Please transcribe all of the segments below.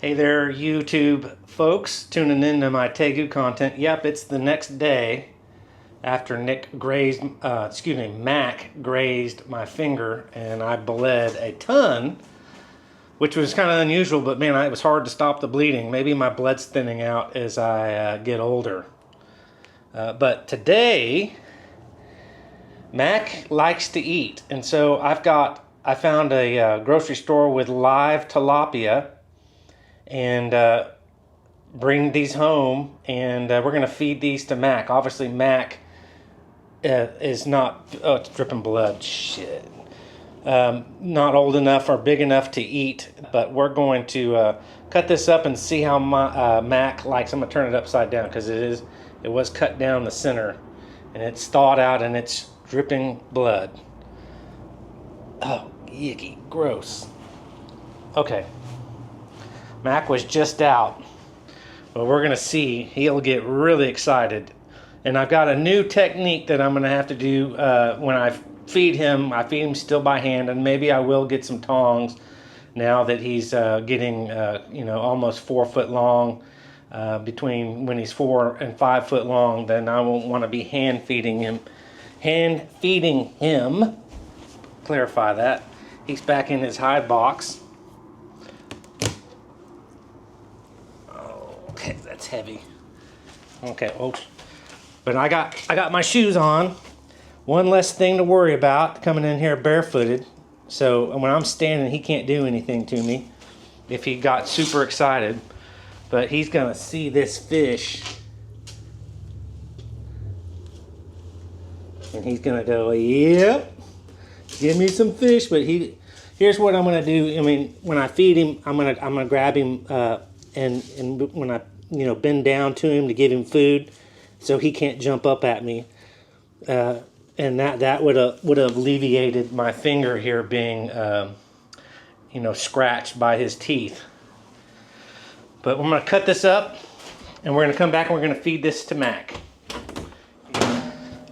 Hey there, YouTube folks, tuning in to my tegu content. Yep, it's the next day after Mac grazed my finger, and I bled a ton, which was kind of unusual. But man, it was hard to stop the bleeding. Maybe my blood's thinning out as I get older. But today, Mac likes to eat, and so I found a grocery store with live tilapia. And bring these home, and we're going to feed these to Mac. Obviously, Mac is not, oh, it's dripping blood, shit. Not old enough or big enough to eat, but we're going to cut this up and see how Mac likes. I'm going to turn it upside down because it was cut down the center, and it's thawed out, and it's dripping blood. Oh, yucky, gross. Okay. Mac was just out, but we're gonna see. He'll get really excited, and I've got a new technique that I'm gonna have to do when I feed him. I feed him still by hand, and maybe I will get some tongs now that he's getting almost 4 foot long. Between when he's 4 and 5 foot long, then I won't want to be hand feeding him. Clarify that. He's back in his hide box. Okay, that's heavy. Okay, but I got my shoes on. One less thing to worry about coming in here barefooted. So when I'm standing, he can't do anything to me if he got super excited. But he's gonna see this fish, and he's gonna go, "Yep, give me some fish." But here's what I'm gonna do. I mean, when I feed him, I'm gonna grab him. And when I bend down to him to give him food, so he can't jump up at me, and that would have alleviated my finger here being scratched by his teeth. But I'm gonna cut this up, and we're gonna come back and we're gonna feed this to Mac.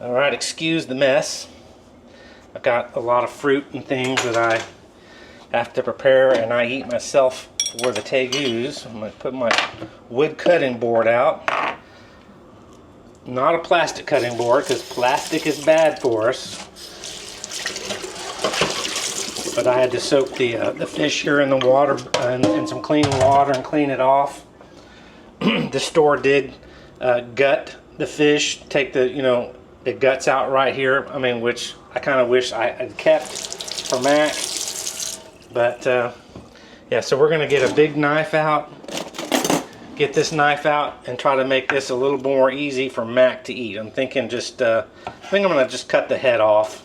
All right, excuse the mess. I've got a lot of fruit and things that I have to prepare, and I eat myself for the tegus. I'm going to put my wood cutting board out. Not a plastic cutting board, because plastic is bad for us. But I had to soak the fish here in the water and some clean water and clean it off. The store did gut the fish, take the guts out right here. I mean, which I kind of wish I had kept for Mac. But yeah, so we're gonna get a big knife out, get this knife out, and try to make this a little more easy for Mac to eat. I'm thinking I think I'm gonna just cut the head off.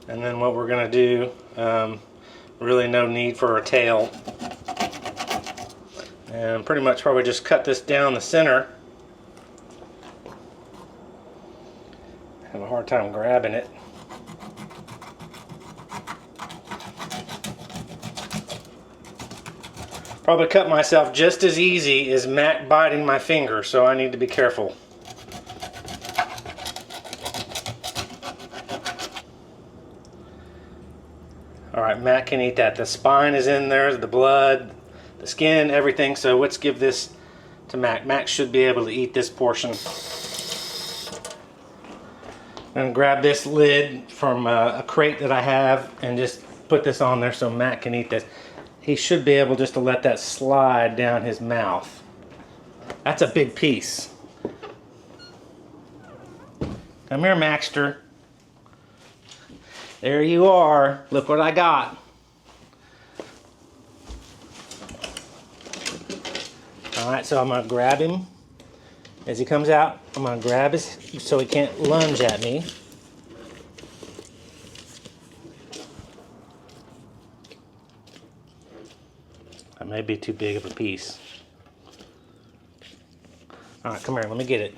And then what we're gonna do, really no need for a tail. And pretty much probably just cut this down the center. Have a hard time grabbing it. Probably cut myself just as easy as Mac biting my finger, so I need to be careful. Alright, Mac can eat that. The spine is in there, the blood, the skin, everything. So let's give this to Mac. Mac should be able to eat this portion. I'm going to grab this lid from a crate that I have and just put this on there so Mac can eat this. He should be able just to let that slide down his mouth. That's a big piece. Come here, Maxter. There you are. Look what I got. Alright, so I'm going to grab him. As he comes out, I'm going to grab his so he can't lunge at me. That may be too big of a piece. Alright, come here, let me get it.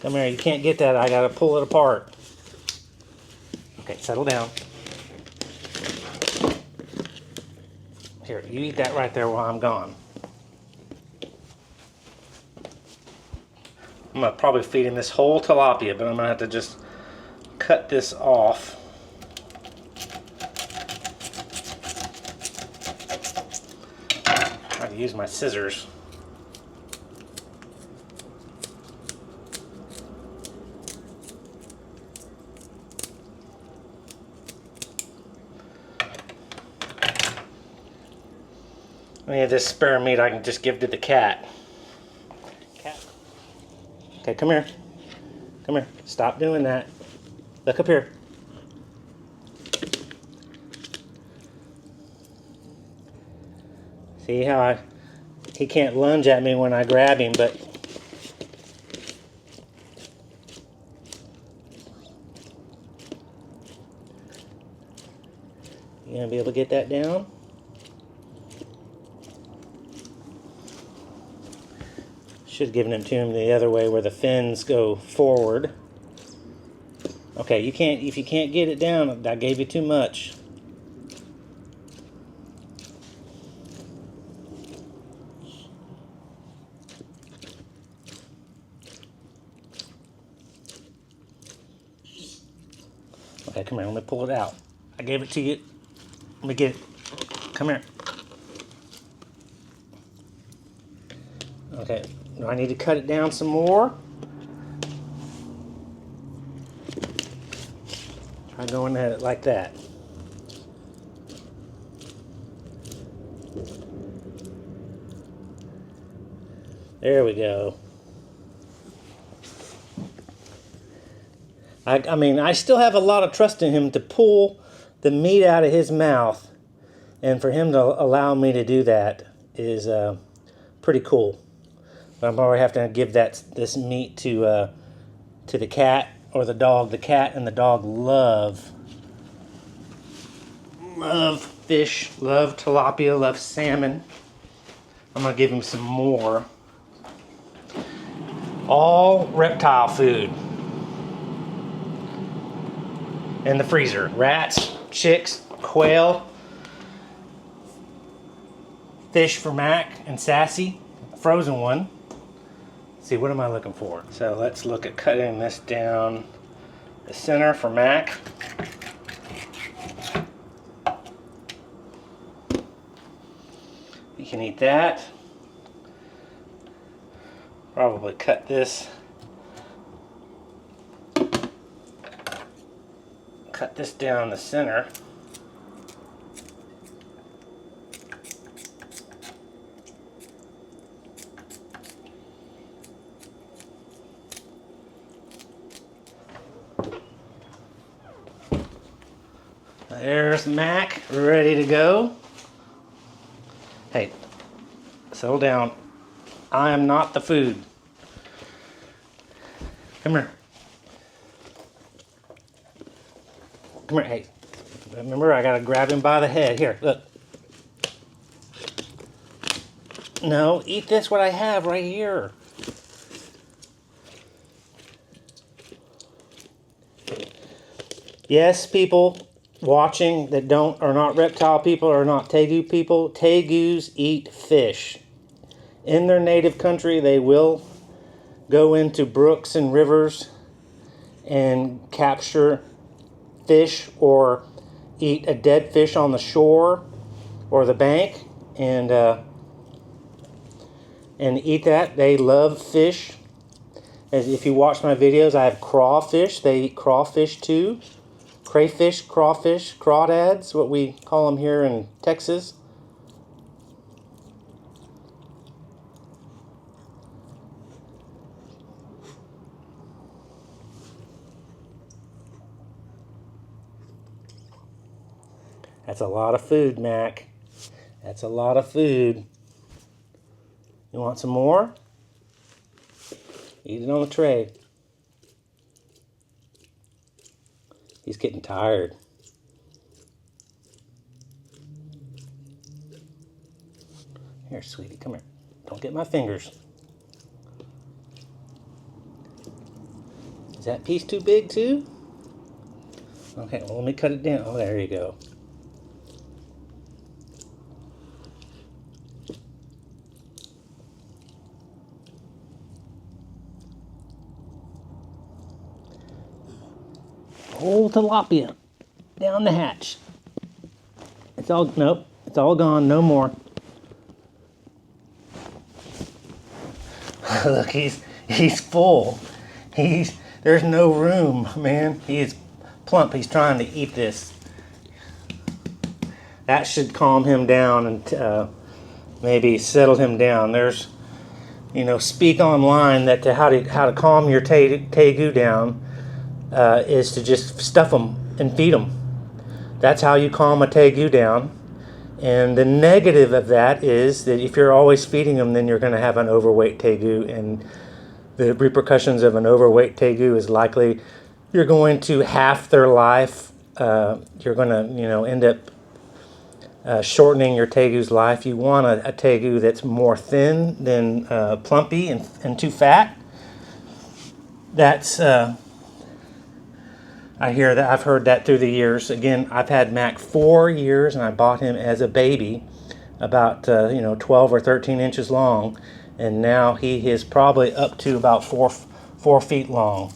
Come here, you can't get that, I gotta pull it apart. Okay, settle down. Here, you eat that right there while I'm gone. I'm gonna probably feed him this whole tilapia, but I'm gonna have to just cut this off. Try to use my scissors. Any of this spare meat I can just give to the cat. Okay, come here. Come here. Stop doing that. Look up here. See how he can't lunge at me when I grab him, but you gonna be able to get that down? Should have given him to him the other way where the fins go forward. Okay, you can't, if you can't get it down, I gave you too much. Okay, come here, let me pull it out. I gave it to you. Let me get it. Come here. Okay, do I need to cut it down some more? Try going at it like that. There we go. I mean, I still have a lot of trust in him to pull the meat out of his mouth, and for him to allow me to do that is pretty cool. But I'm probably have to give this meat to the cat or the dog. The cat and the dog love fish, love tilapia, love salmon. I'm gonna give him some more. All reptile food in the freezer. Rats, chicks, quail, fish for Mac and Sassy, frozen one. Let's see, what am I looking for? So let's look at cutting this down the center for Mac. You can eat that. Probably cut this down the center. There's Mac, ready to go. Hey, settle down. I am not the food. Come here. Come here, hey. Remember, I gotta grab him by the head. Here, look. No, eat this, what I have right here. Yes, people watching that are not reptile people or not tegu people, tegus eat fish. In their native country, they will go into brooks and rivers and capture fish or eat a dead fish on the shore or the bank and eat that. They love fish. As if you watch my videos, I have crawfish. They eat crawfish too. Crayfish, crawfish, crawdads, what we call them here in Texas. That's a lot of food, Mac. That's a lot of food. You want some more? Eat it on the tray. He's getting tired. Here, sweetie, come here. Don't get my fingers. Is that piece too big too? Okay, well, let me cut it down. Oh, there you go. whole tilapia down the hatch. It's all, nope, it's all gone, no more. Look, he's full. There's no room, man. He is plump. He's trying to eat this. That should calm him down and maybe settle him down. There's, speak online that how to calm your tegu down is to just stuff them and feed them. That's how you calm a tegu down. And the negative of that is that if you're always feeding them, then you're going to have an overweight tegu, and the repercussions of an overweight tegu is likely you're going to half their life. You're going to, end up shortening your tegu's life. You want a tegu that's more thin than plumpy and too fat. That's I've heard that through the years. Again, I've had Mac 4 years, and I bought him as a baby, about 12 or 13 inches long, and now he is probably up to about 4 feet long.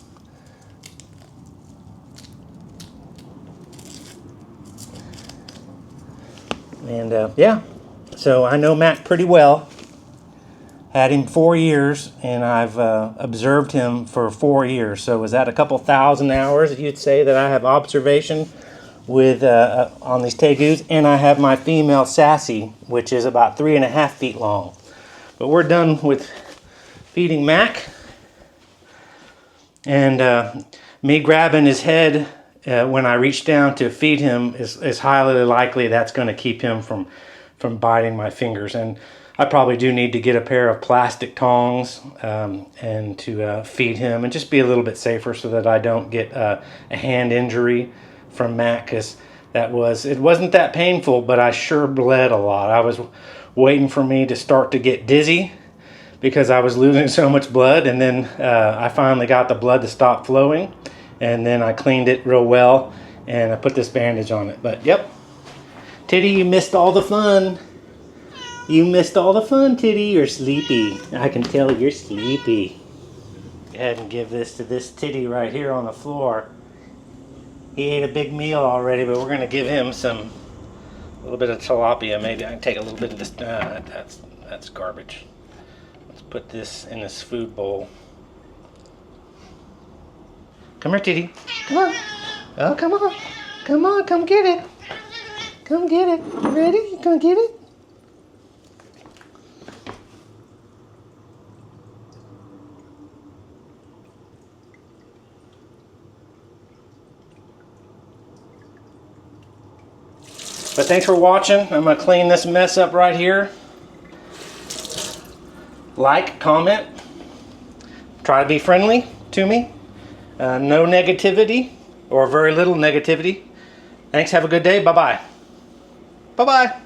And yeah, so I know Mac pretty well. Had him 4 years, and I've observed him for 4 years. So is that a couple thousand hours you'd say that I have observation with on these tegus? And I have my female Sassy, which is about 3.5 feet long. But we're done with feeding Mac. And me grabbing his head when I reach down to feed him is highly likely that's going to keep him from biting my fingers. And I probably do need to get a pair of plastic tongs and to feed him and just be a little bit safer so that I don't get a hand injury from Mac, because it wasn't that painful, but I sure bled a lot. I was waiting for me to start to get dizzy because I was losing so much blood, and then I finally got the blood to stop flowing, and then I cleaned it real well and I put this bandage on it. But yep, Titty, you missed all the fun. You missed all the fun, Titty. You're sleepy. I can tell you're sleepy. Go ahead and give this to this Titty right here on the floor. He ate a big meal already, but we're going to give him a little bit of tilapia. Maybe I can take a little bit of this. That's garbage. Let's put this in this food bowl. Come here, Titty. Come on. Oh, come on. Come on, come get it. Come get it. You ready? You gonna get it? But thanks for watching. I'm going to clean this mess up right here. Like, comment. Try to be friendly to me. No negativity, or very little negativity. Thanks. Have a good day. Bye-bye. Bye-bye.